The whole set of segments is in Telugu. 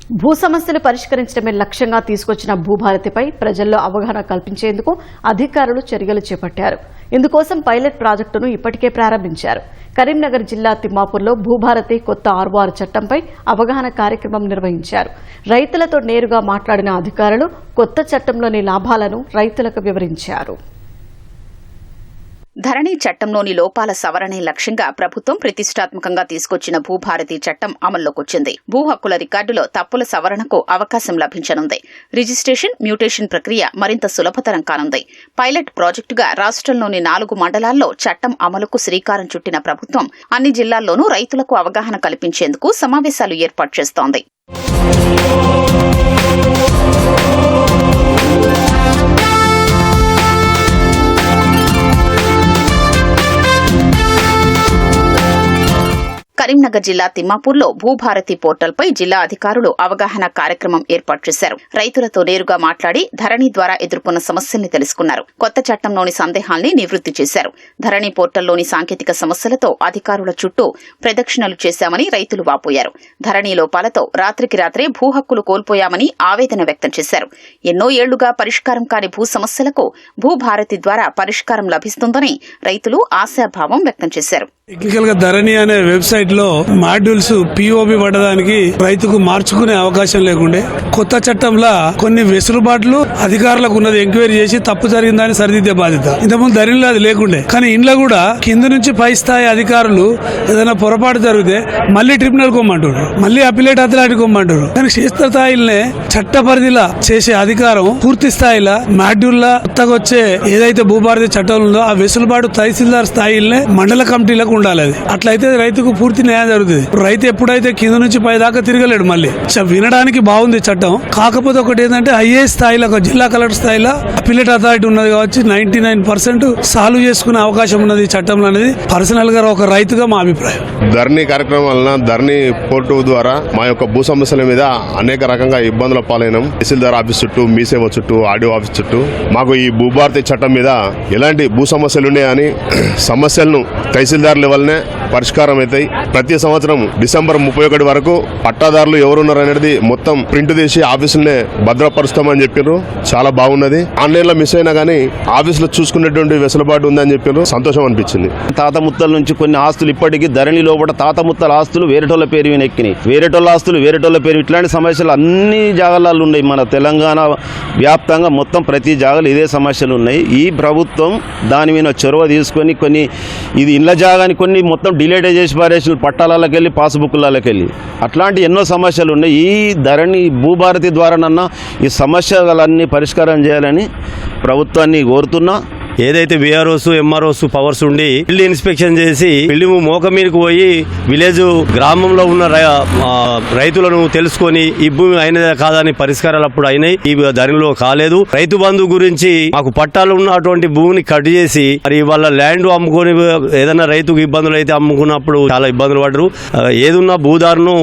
భూ సమస్యలు పరిష్కరించడమే లక్ష్యంగా తీసుకొచ్చిన భూభారతిపై ప్రజల్లో అవగాహన కల్పించేందుకు అధికారులు చర్యలు చేపట్టారు. ఇందుకోసం పైలట్ ప్రాజెక్టును ఇప్పటికే ప్రారంభించారు. కరీంనగర్ జిల్లా తిమ్మాపూర్లో భూభారతి కొత్త 6 చట్టంపై అవగాహన కార్యక్రమం నిర్వహించారు. రైతులతో నేరుగా మాట్లాడిన అధికారులు కొత్త చట్టంలోని లాభాలను రైతులకు వివరించారు. ధరణి చట్టంలోని లోపాల సవరణే లక్ష్యంగా ప్రభుత్వం ప్రతిష్టాత్మకంగా తీసుకొచ్చిన భూభారతి చట్టం అమల్లోకొచ్చింది. భూ హక్కుల రికార్డులో తప్పుల సవరణకు అవకాశం లభించనుంది. రిజిస్ట్రేషన్, మ్యూటేషన్ ప్రక్రియ మరింత సులభతరం కానుంది. పైలట్ ప్రాజెక్టుగా రాష్ట్రంలోని 4 మండలాల్లో చట్టం అమలుకు శ్రీకారం చుట్టిన ప్రభుత్వం అన్ని జిల్లాల్లోనూ రైతులకు అవగాహన కల్పించేందుకు సమావేశాలు ఏర్పాటు చేస్తోంది. కరీంనగర్ జిల్లా తిమ్మాపూర్లో భూభారతి పోర్టల్పై జిల్లా అధికారులు అవగాహన కార్యక్రమం ఏర్పాటు చేశారు. రైతులతో నేరుగా మాట్లాడి ధరణి ద్వారా ఎదుర్కొన్న సమస్యల్ని తెలుసుకున్నారు. కొత్త చట్టంలోని సందేహాల్ని నివృత్తి చేశారు. ధరణి పోర్టల్లోని సాంకేతిక సమస్యలతో అధికారుల చుట్టూ ప్రదక్షిణలు చేశామని రైతులు వాపోయారు. ధరణి లోపాలతో రాత్రికి రాత్రే భూ హక్కులు కోల్పోయామని ఆవేదన వ్యక్తం చేశారు. ఎన్నో ఏళ్లుగా పరిష్కారం కాని భూ సమస్యలకు భూభారతి ద్వారా పరిష్కారం లభిస్తుందని రైతులు ఆశాభావం వ్యక్తం చేశారు. టెక్నికల్ గా ధరణి అనే వెబ్సైట్ లో మాడ్యూల్స్ పిఓబి పడడానికి రైతుకు మార్చుకునే అవకాశం లేకుండే కొత్త చట్టంలో కొన్ని వెసులుబాట్లు అధికారులకు ఉన్నది ఎంక్వైరీ చేసి తప్పు జరిగిందని సరిదిద్దే బాధ్యత. ఇంతకుముందు ధరణిలో అది లేకుండే. కానీ ఇంట్లో కూడా కింద నుంచి పై స్థాయి అధికారులు ఏదైనా పొరపాటు జరిగితే మళ్ళీ ట్రిబ్యునల్ కొమ్మంటారు, మళ్ళీ అపిలేట్ అథారిటీ కొమ్మంటారు. కానీ క్షేత్ర స్థాయిలనే చట్ట పరిధిలా చేసే అధికారం పూర్తి స్థాయిలో మాడ్యూల్లో కొత్తగా వచ్చే ఏదైతే భూభారతి చట్టం ఉందో ఆ వెసులుబాటు తహసీల్దార్ స్థాయిలనే మండల కమిటీలకు ఉండాలి. అట్లయితే రైతుకు పూర్తి న్యాయం జరుగుతుంది. రైతు ఎప్పుడైతే కింద నుంచి పై దాకా తిరగలేడు. మళ్ళీ వినడానికి బాగుంది చట్టం. కాకపోతే ఒకటి ఏంటంటే ఐఏఎస్ స్థాయిలో జిల్లా కలెక్టర్ స్థాయిలో అపిలేట్ అథారిటీ ఉన్నది కాబట్టి 99% సాల్వ్ చేసుకునే అవకాశం ఉన్నది ఈ చట్టంలో అనేది పర్సనల్ గా ఒక రైతుగా మా అభిప్రాయం. ధరణి కార్యక్రమం వలన ధరణి పోర్టు ద్వారా మా యొక్క భూ సమస్యల మీద అనేక రకంగా ఇబ్బందుల పాలైనాం. తహసీల్దార్ ఆఫీస్ చుట్టూ, మీ సేవ చుట్టూ, ఆర్డీఓ ఆఫీస్ చుట్టూ మాకు ఈ భూభారతి చట్టం మీద ఎలాంటి భూ సమస్యలు ఉన్నాయని సమస్యలను తహసీల్దార్ లెవెల్నే పరిష్కారం అవుతాయి. ప్రతి సంవత్సరం డిసెంబర్ 31 వరకు పట్టాదారులు ఎవరున్నారు అనేది మొత్తం ప్రింట్ తీసి ఆఫీసులనే భద్రపరుస్తామని చెప్పారు. చాలా బాగున్నది. ఆన్లైన్ లో మిస్ అయినా గానీ ఆఫీసులో చూసుకునేటువంటి వెసులుబాటు ఉందని చెప్పారు. సంతోషం అనిపించింది. తాత ముత్తల నుంచి కొన్ని ఆస్తులు ఇప్పటికీ ధరణి లోపల తాత ముత్తల ఆస్తులు వేరేటోళ్ల పేరు మీద ఎక్కినాయి, వేరేటోళ్ల ఆస్తులు వేరేటోళ్ల పేరు. ఇట్లాంటి సమస్యలు అన్ని జాగాలలో ఉన్నాయి. మన తెలంగాణ వ్యాప్తంగా మొత్తం ప్రతి జాగాలో ఇదే సమస్యలు ఉన్నాయి. ఈ ప్రభుత్వం దాని మీద చొరవ తీసుకొని కొన్ని ఇది ఇళ్ల జాగాని కొన్ని మొత్తం డిలేట్ చేసి పారేసిన పట్టాలకి వెళ్ళి పాస్బుక్లకి వెళ్ళి అట్లాంటి ఎన్నో సమస్యలు ఉన్నాయి. ఈ ధరణి భూభారతి ద్వారానన్నా ఈ సమస్యలన్నీ పరిష్కారం చేయాలని ప్రభుత్వాన్ని కోరుతున్నా. ఏదైతే విఆర్ఓస్, ఎంఆర్ఓస్ పవర్స్ ఉండి ఫీల్డ్ ఇన్స్పెక్షన్ చేసి ఫీల్డ్ మోక మీదకి పోయి విలేజ్ గ్రామంలో ఉన్న రైతులను తెలుసుకొని ఈ భూమి అయినదే కాదని పరిష్కారాలు అప్పుడు అయినాయి. ఈ ధరణిలో కాలేదు. రైతు బంధు గురించి మాకు పట్టాలు ఉన్నటువంటి భూమిని కట్ చేసి మరి వాళ్ళ ల్యాండ్ అమ్ముకొని ఏదైనా రైతుకు ఇబ్బందులు అయితే అమ్ముకున్నప్పుడు చాలా ఇబ్బందులు పడరు. ఏదున్నా భూదారును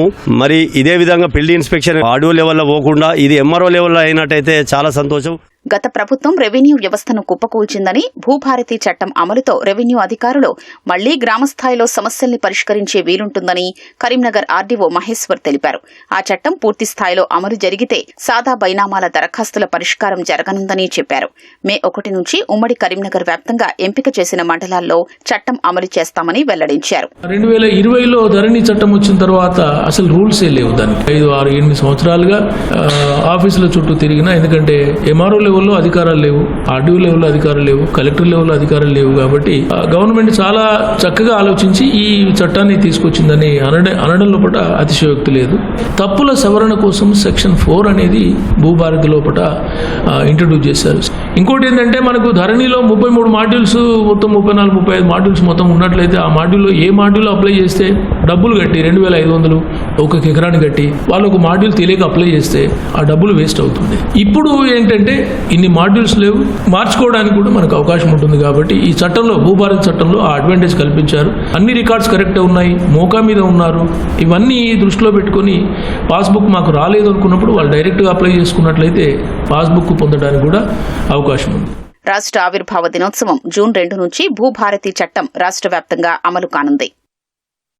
మరి ఇదే విధంగా ఫీల్డ్ ఇన్స్పెక్షన్ ఆర్డీఓ లెవెల్లో పోకుండా ఇది ఎంఆర్ఓ లెవెల్లో అయినట్టయితే చాలా సంతోషం. గత ప్రభుత్వం రెవెన్యూ వ్యవస్థను కుప్పకూల్చిందని, భూభారతి చట్టం అమలుతో రెవెన్యూ అధికారులు మళ్లీ గ్రామస్థాయిలో సమస్యల్ని పరిష్కరించే వీలుంటుందని కరీంనగర్ ఆర్డీఓ మహేశ్వర్ తెలిపారు. ఆ చట్టం పూర్తి స్థాయిలో అమలు జరిగితే సాదా బైనామాల దరఖాస్తుల పరిష్కారం జరగనుందని చెప్పారు. మే 1 నుంచి ఉమ్మడి కరీంనగర్ వ్యాప్తంగా ఎంపిక చేసిన మండలాల్లో చట్టం అమలు చేస్తామని వెల్లడించారు. 2020లో ధరణి చట్టం వచ్చిన తర్వాత అసలు రూల్సే లేవు. దానికి 5, 6, 8 సంవత్సరాలుగా ఆఫీసుల చుట్టూ తిరిగినా, ఎందుకంటే ఎంఆర్ఓ లెవెల్లో అధికారాలు లేవు, ఆర్డీఓ లెవెల్లో అధికారాలు లేవు, కలెక్టర్ లెవెల్లో అధికారాలు లేవు. కాబట్టి గవర్నమెంట్ చాలా చక్కగా ఆలోచించి ఈ చట్టాన్ని తీసుకొచ్చిందని అనడంలో కూడా అతిశయోక్తి లేదు. తప్పుల సవరణ కోసం సెక్షన్ 4 అనేది భూభారతి లోపల ఇంట్రడ్యూస్ చేశారు. ఇంకోటి ఏంటంటే మనకు ధరణిలో 33 మాడ్యూల్స్ మొత్తం 34, 35 మాడ్యూల్స్ మొత్తం ఉన్నట్లయితే ఆ మాడ్యూల్లో ఏ మాడ్యూల్ అప్లై చేస్తే డబ్బులు కట్టి 2500 ఒక ఎకరాన్ని కట్టి వాళ్ళు ఒక మాడ్యూల్ తెలియక అప్లై చేస్తే ఆ డబ్బులు వేస్ట్ అవుతుంది. ఇప్పుడు ఏంటంటే ఇన్ని మాడ్యూల్స్ లేవు, మార్చుకోవడానికి కూడా మనకు అవకాశం ఉంటుంది. కాబట్టి ఈ చట్టంలో, భూభారతి చట్టంలో ఆ అడ్వాంటేజ్ కల్పించారు. అన్ని రికార్డ్స్ కరెక్ట్ ఉన్నాయి, మోకా మీద ఉన్నారు. ఇవన్నీ దృష్టిలో పెట్టుకొని పాస్బుక్ మాకు రాలేదు అనుకున్నప్పుడు వాళ్ళు డైరెక్ట్గా అప్లై చేసుకున్నట్లయితే పాస్బుక్ పొందడానికి కూడా అవకాశం ఉంది. రాష్ట్ర ఆవిర్భావ దినోత్సవం జూన్ 2 నుంచి భూభారతి చట్టం రాష్ట్ర వ్యాప్తంగా అమలు కానుంది.